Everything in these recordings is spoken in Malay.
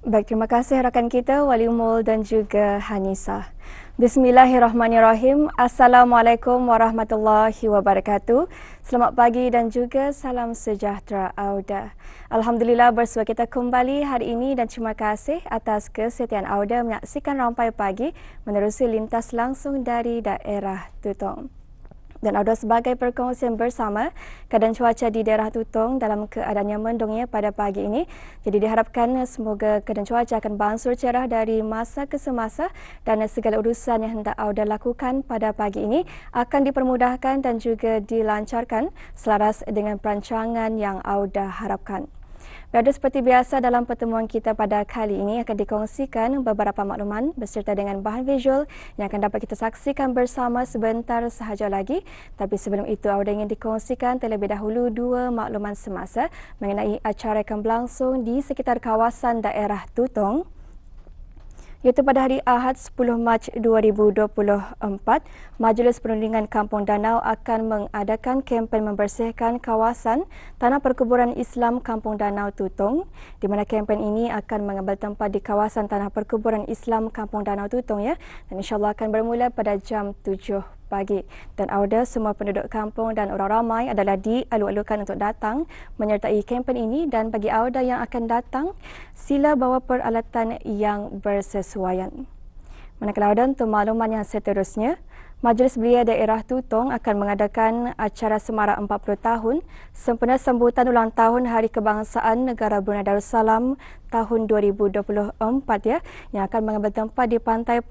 Baik, terima kasih rakan kita Waliumul dan juga Hanisa. Bismillahirrahmanirrahim. Assalamualaikum warahmatullahi wabarakatuh. Selamat pagi dan juga salam sejahtera Auda. Alhamdulillah bersua kita kembali hari ini dan terima kasih atas kesetiaan Auda menyaksikan Rampai Pagi menerusi lintas langsung dari daerah Tutong. Dan Auda sebagai perkongsian bersama keadaan cuaca di daerah Tutong dalam keadaan yang mendung pada pagi ini. Jadi diharapkan semoga keadaan cuaca akan berangsur cerah dari masa ke semasa dan segala urusan yang hendak Auda lakukan pada pagi ini akan dipermudahkan dan juga dilancarkan selaras dengan perancangan yang Auda harapkan. Berada seperti biasa dalam pertemuan kita pada kali ini akan dikongsikan beberapa makluman beserta dengan bahan visual yang akan dapat kita saksikan bersama sebentar sahaja lagi. Tapi sebelum itu, Auda ingin dikongsikan terlebih dahulu dua makluman semasa mengenai acara yang akan berlangsung di sekitar kawasan daerah Tutong. Iaitu pada hari Ahad 10 Mac 2024, Majlis Perundingan Kampung Danau akan mengadakan kempen membersihkan kawasan Tanah Perkuburan Islam Kampung Danau Tutong, di mana kempen ini akan mengambil tempat di kawasan Tanah Perkuburan Islam Kampung Danau Tutong dan insyaAllah akan bermula pada jam 7 pagi. Dan Auda, semua penduduk kampung dan orang ramai adalah dialu-alukan untuk datang menyertai kempen ini, dan bagi Auda yang akan datang, sila bawa peralatan yang bersesuaian. Manakala Auda, untuk makluman yang seterusnya, Majlis Belia Daerah Tutong akan mengadakan acara semarak 40 tahun sempena sambutan ulang tahun Hari Kebangsaan Negara Brunei Darussalam tahun 2024 yang akan mengambil tempat di Pantai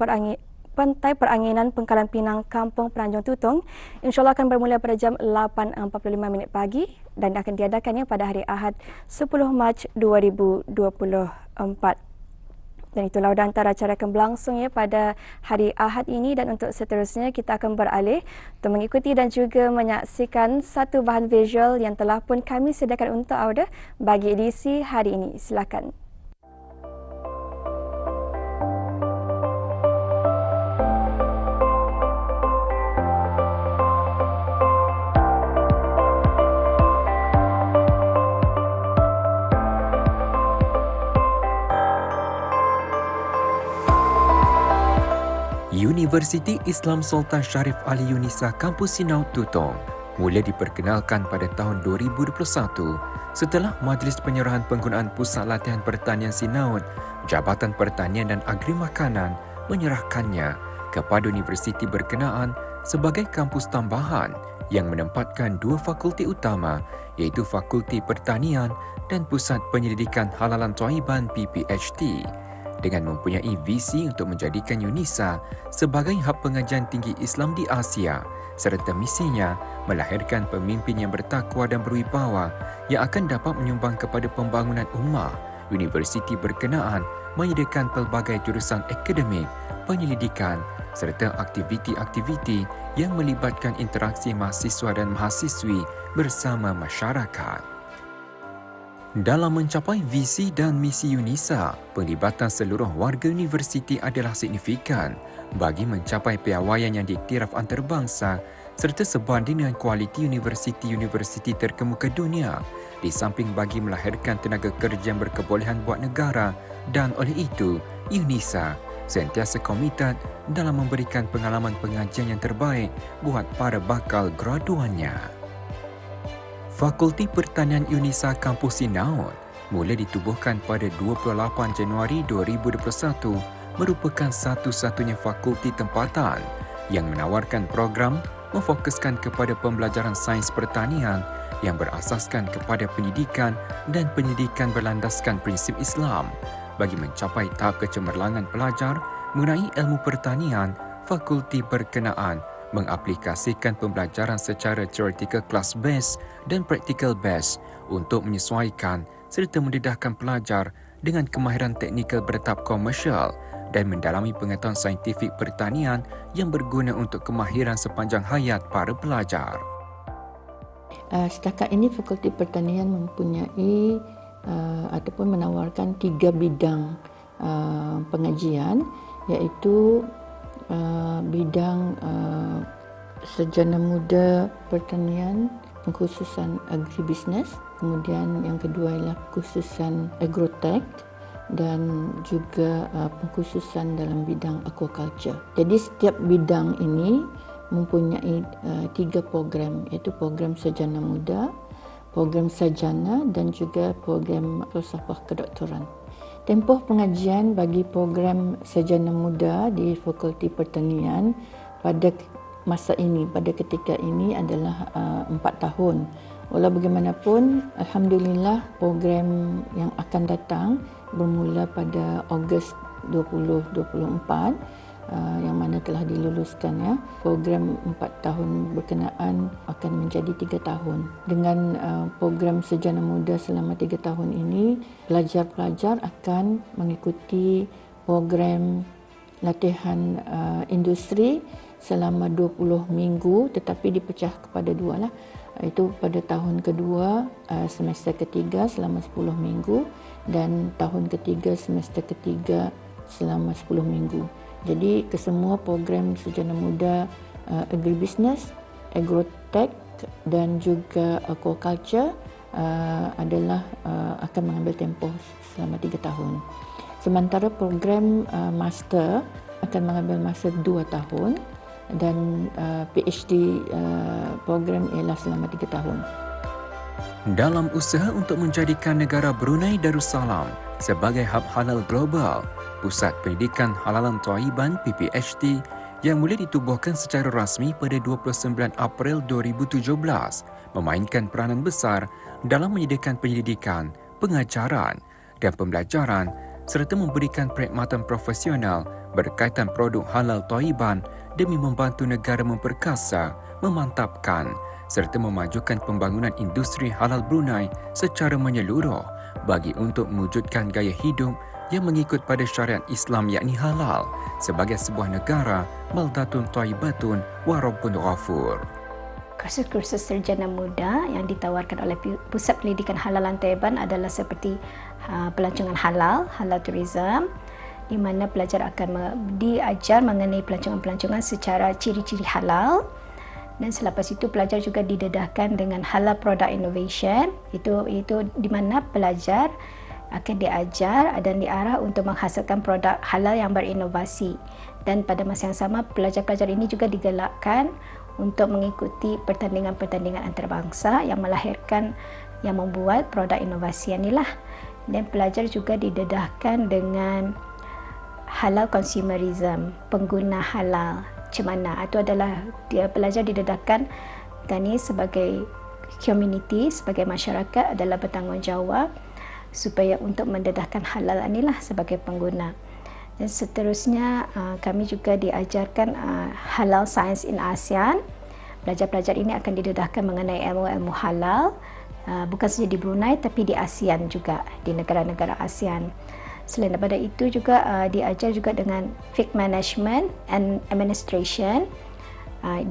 Peranginan Pengkalan Pinang, Kampung Pelanjong Tutong. InsyaAllah akan bermula pada jam 8.45 pagi dan akan diadakannya pada hari Ahad 10 Mac 2024. Dan itulah antara acara akan berlangsung pada hari Ahad ini, dan untuk seterusnya kita akan beralih untuk mengikuti dan juga menyaksikan satu bahan visual yang telah pun kami sediakan untuk Auda bagi edisi hari ini. Silakan. Universiti Islam Sultan Sharif Ali Yunisa Kampus Sinaut Tutong mula diperkenalkan pada tahun 2021 setelah Majlis Penyerahan Penggunaan Pusat Latihan Pertanian Sinaut, Jabatan Pertanian dan Agri Makanan menyerahkannya kepada universiti berkenaan sebagai kampus tambahan yang menempatkan dua fakulti utama, iaitu Fakulti Pertanian dan Pusat Penyelidikan Halalan Thayyiban PPHT. Dengan mempunyai visi untuk menjadikan Yunisa sebagai hub pengajian tinggi Islam di Asia, serta misinya melahirkan pemimpin yang bertakwa dan berwibawa yang akan dapat menyumbang kepada pembangunan ummah. Universiti berkenaan menyediakan pelbagai jurusan akademik, penyelidikan serta aktiviti-aktiviti yang melibatkan interaksi mahasiswa dan mahasiswi bersama masyarakat. Dalam mencapai visi dan misi Yunisa, penglibatan seluruh warga universiti adalah signifikan bagi mencapai piawaian yang diiktiraf antarabangsa serta sebanding dengan kualiti universiti-universiti terkemuka dunia, di samping bagi melahirkan tenaga kerja yang berkebolehan buat negara, dan oleh itu, Yunisa sentiasa komited dalam memberikan pengalaman pengajian yang terbaik buat para bakal graduannya. Fakulti Pertanian Yunisa Kampus Sinaut mula ditubuhkan pada 28 Januari 2021 merupakan satu-satunya fakulti tempatan yang menawarkan program memfokuskan kepada pembelajaran sains pertanian yang berasaskan kepada pendidikan dan pendidikan berlandaskan prinsip Islam. Bagi mencapai tahap kecemerlangan pelajar mengenai ilmu pertanian, fakulti berkenaan mengaplikasikan pembelajaran secara theoretical class based dan practical based untuk menyesuaikan serta mendedahkan pelajar dengan kemahiran teknikal bertahap komersial dan mendalami pengetahuan saintifik pertanian yang berguna untuk kemahiran sepanjang hayat para pelajar. Setakat ini Fakulti Pertanian mempunyai ataupun menawarkan 3 bidang pengajian, iaitu bidang sarjana muda pertanian, pengkhususan agribisnes, kemudian yang kedua ialah khususan agrotech, dan juga pengkhususan dalam bidang aquaculture. Jadi setiap bidang ini mempunyai 3 program, iaitu program sarjana muda, program sarjana dan juga program falsafah kedoktoran. Tempoh pengajian bagi program sarjana muda di Fakulti Pertanian pada masa ini, pada ketika ini adalah 4 tahun. Walau bagaimanapun, alhamdulillah program yang akan datang bermula pada Ogos 2024 yang mana telah diluluskan ya. Program 4 tahun berkenaan akan menjadi 3 tahun. Dengan program sarjana muda selama 3 tahun ini, pelajar-pelajar akan mengikuti program latihan industri selama 20 minggu tetapi dipecah kepada 2 lah. Itu pada tahun kedua semester ketiga selama 10 minggu dan tahun ketiga semester ketiga selama 10 minggu. Jadi kesemua program sarjana muda agribusiness, agrotech dan juga aquaculture adalah akan mengambil tempoh selama 3 tahun. Sementara program master akan mengambil masa 2 tahun dan PhD program ialah selama 3 tahun. Dalam usaha untuk menjadikan negara Brunei Darussalam sebagai hub halal global, Pusat Pendidikan Halalan Thayyiban PPHT yang mula ditubuhkan secara rasmi pada 29 April 2017 memainkan peranan besar dalam menyediakan pendidikan, pengajaran dan pembelajaran serta memberikan perkhidmatan profesional berkaitan produk halal Thayyiban demi membantu negara memperkasa, memantapkan serta memajukan pembangunan industri halal Brunei secara menyeluruh bagi untuk mewujudkan gaya hidup yang mengikut pada syariat Islam yakni halal sebagai sebuah negara baldatun thayyibatun wa rabbun ghafur. Kursus-kursus sarjana muda yang ditawarkan oleh Pusat Pendidikan Halalan Thayyiban adalah seperti pelancongan halal, halal tourism, di mana pelajar akan diajar mengenai pelancongan-pelancongan secara ciri-ciri halal. Dan selepas itu pelajar juga didedahkan dengan halal product innovation, itu di mana pelajar akan diajar dan diarah untuk menghasilkan produk halal yang berinovasi. Dan pada masa yang sama, pelajar-pelajar ini juga digalakkan untuk mengikuti pertandingan-pertandingan antarabangsa yang melahirkan, yang membuat produk inovasi inilah. Dan pelajar juga didedahkan dengan halal consumerism, pengguna halal. Macam mana? Itu adalah pelajar didedahkan kami sebagai community, sebagai masyarakat adalah bertanggungjawab supaya untuk mendedahkan halal inilah sebagai pengguna. Dan seterusnya kami juga diajarkan halal science in ASEAN. Pelajar-pelajar ini akan didedahkan mengenai ilmu-ilmu halal bukan saja di Brunei tapi di ASEAN juga, di negara-negara ASEAN. Selain daripada itu juga diajar juga dengan fiqh management and administration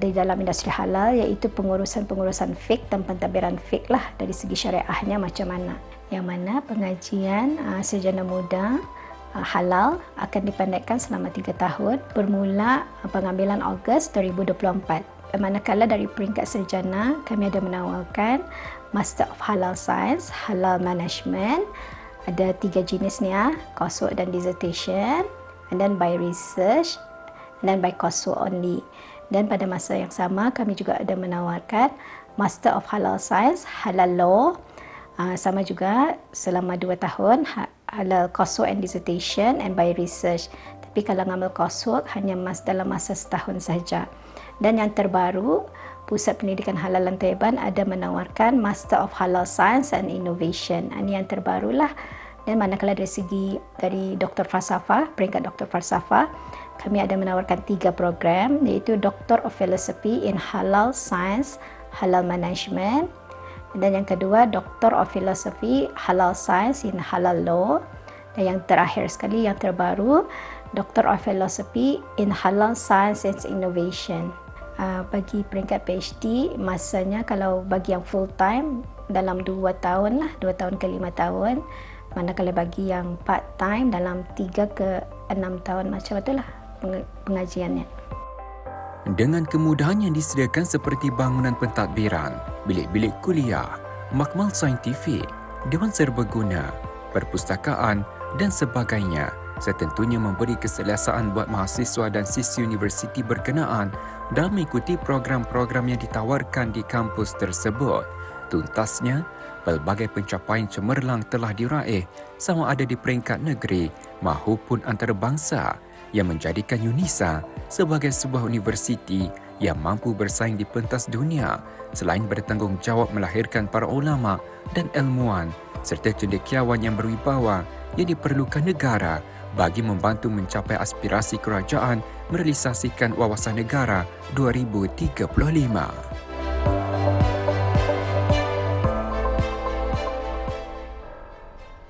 di dalam industri halal, iaitu pengurusan fiqh dan pentadbiran fiqh lah dari segi syariahnya macam mana. Yang mana pengajian sarjana muda halal akan dipendekkan selama 3 tahun bermula pengambilan Ogos 2024. Manakala dari peringkat sarjana kami ada menawarkan Master of Halal Science, Halal Management, ada 3 jenisnya, coursework dan dissertation, and then by research, and then by coursework only. Dan pada masa yang sama kami juga ada menawarkan Master of Halal Science, Halal Law, sama juga selama 2 tahun, halal coursework and dissertation and by research. Tapi kalau mengambil coursework hanya dalam masa setahun sahaja. Dan yang terbaru, Pusat Pendidikan Halalan Thayyiban ada menawarkan Master of Halal Science and Innovation. Ini yang terbarulah. Dan manakala dari Dr. Falsafah, peringkat Dr. Falsafah, kami ada menawarkan 3 program, iaitu Doctor of Philosophy in Halal Science, Halal Management. Dan yang kedua, Doctor of Philosophy Halal Science in Halal Law. Dan yang terakhir sekali, yang terbaru, Doctor of Philosophy in Halal Science and Innovation. Bagi peringkat PhD, masanya kalau bagi yang full time dalam 2 tahun lah, 2 tahun ke 5 tahun. Manakala bagi yang part time dalam 3 ke 6 tahun, macam itulah pengajiannya. Dengan kemudahan yang disediakan seperti bangunan pentadbiran, bilik-bilik kuliah, makmal saintifik, dewan serbaguna, perpustakaan, dan sebagainya. Setentunya memberi keselesaan buat mahasiswa dan siswa universiti berkenaan dalam mengikuti program-program yang ditawarkan di kampus tersebut. Tuntasnya, pelbagai pencapaian cemerlang telah diraih sama ada di peringkat negeri maupun antarabangsa yang menjadikan UNISA sebagai sebuah universiti yang mampu bersaing di pentas dunia selain bertanggungjawab melahirkan para ulama dan ilmuwan serta cendekiawan yang berwibawa yang diperlukan negara bagi membantu mencapai aspirasi kerajaan merealisasikan wawasan negara 2035.